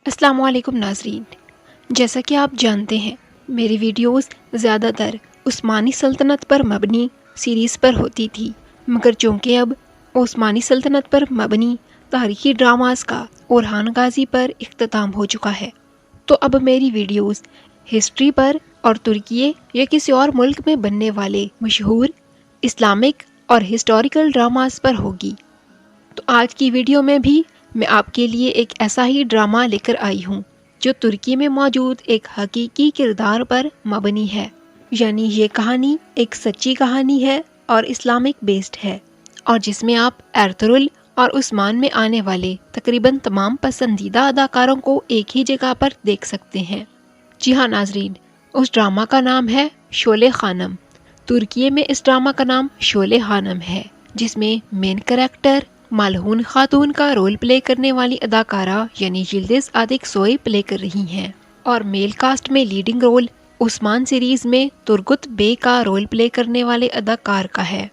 السلام علیکم ناظرین، جیسا کہ آپ جانتے ہیں میری ویڈیوز زیادہ تر عثمانی سلطنت پر مبنی سیریز پر ہوتی تھی، مگر چونکہ اب عثمانی سلطنت پر مبنی تاریخی ڈراماز کا اورحان غازی پر اختتام ہو چکا ہے، تو اب میری ویڈیوز ہسٹری پر اور ترکیے یا کسی اور ملک میں بننے والے مشہور اسلامک اور ہسٹوریکل ڈراماز پر ہوگی۔ تو آج کی ویڈیو میں بھی میں آپ کے لیے ایک ایسا ہی ڈرامہ لے کر آئی ہوں جو ترکی میں موجود ایک حقیقی کردار پر مبنی ہے، یعنی یہ کہانی ایک سچی کہانی ہے اور اسلامک بیسڈ ہے، اور جس میں آپ ایرطغرل اور عثمان میں آنے والے تقریباً تمام پسندیدہ اداکاروں کو ایک ہی جگہ پر دیکھ سکتے ہیں۔ جی ہاں ناظرین، اس ڈرامہ کا نام ہے شعلہ خانم۔ ترکی میں اس ڈرامہ کا نام شعلہ خانم ہے، جس میں مین کریکٹر ملعون خاتون کا رول پلے کرنے والی اداکارہ یعنی یلدز آتکسوی پلے کر رہی ہیں، اور میل کاسٹ میں لیڈنگ رول عثمان سیریز میں ترگت بے کا رول پلے کرنے والے اداکار کا ہے،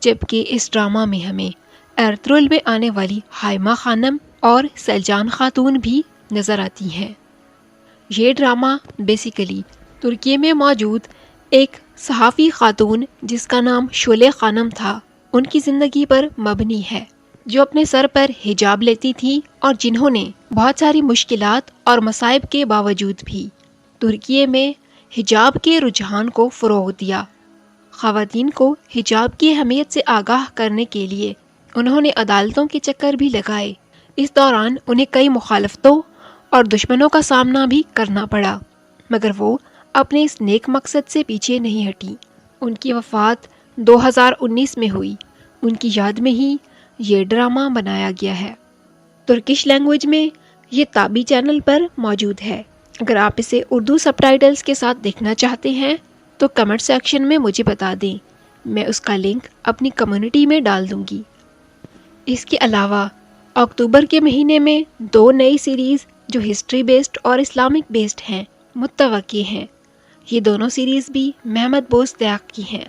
جبکہ اس ڈرامہ میں ہمیں ایرطغرل میں آنے والی ہائمہ خانم اور سلجان خاتون بھی نظر آتی ہیں۔ یہ ڈرامہ بیسیکلی ترکی میں موجود ایک صحافی خاتون جس کا نام شعلہ خانم تھا، ان کی زندگی پر مبنی ہے، جو اپنے سر پر حجاب لیتی تھی اور جنہوں نے بہت ساری مشکلات اور مصائب کے باوجود بھی ترکی میں حجاب کے رجحان کو فروغ دیا۔ خواتین کو حجاب کی اہمیت سے آگاہ کرنے کے لیے انہوں نے عدالتوں کے چکر بھی لگائے۔ اس دوران انہیں کئی مخالفتوں اور دشمنوں کا سامنا بھی کرنا پڑا، مگر وہ اپنے اس نیک مقصد سے پیچھے نہیں ہٹی۔ ان کی وفات 2019 میں ہوئی۔ ان کی یاد میں ہی یہ ڈرامہ بنایا گیا ہے۔ ترکش لینگویج میں یہ تابی چینل پر موجود ہے۔ اگر آپ اسے اردو سب ٹائٹلز کے ساتھ دیکھنا چاہتے ہیں تو کمنٹ سیکشن میں مجھے بتا دیں، میں اس کا لنک اپنی کمیونٹی میں ڈال دوں گی۔ اس کے علاوہ اکتوبر کے مہینے میں 2 نئی سیریز جو ہسٹری بیسڈ اور اسلامک بیسڈ ہیں متوقع ہیں۔ یہ دونوں سیریز بھی محمد بوزدیاق کی ہیں،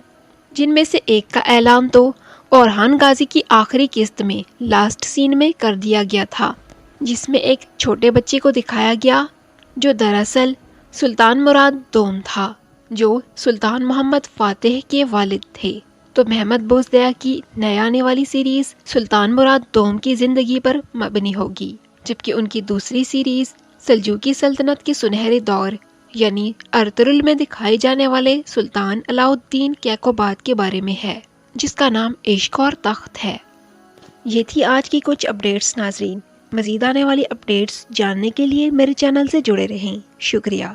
جن میں سے ایک کا اعلان تو اورحان غازی کی آخری قسط میں لاسٹ سین میں کر دیا گیا تھا، جس میں ایک چھوٹے بچے کو دکھایا گیا جو دراصل سلطان مراد دوم تھا، جو سلطان محمد فاتح کے والد تھے۔ تو محمد بوزدیاق کی نئے آنے والی سیریز سلطان مراد دوم کی زندگی پر مبنی ہوگی، جبکہ ان کی دوسری سیریز سلجوقی سلطنت کے سنہرے دور یعنی ایرطغرل میں دکھائے جانے والے سلطان علاء الدین کیقوباد کے بارے میں ہے، جس کا نام عشق اور تخت ہے۔ یہ تھی آج کی کچھ اپڈیٹس ناظرین۔ مزید آنے والی اپڈیٹس جاننے کے لیے میرے چینل سے جڑے رہیں۔ شکریہ۔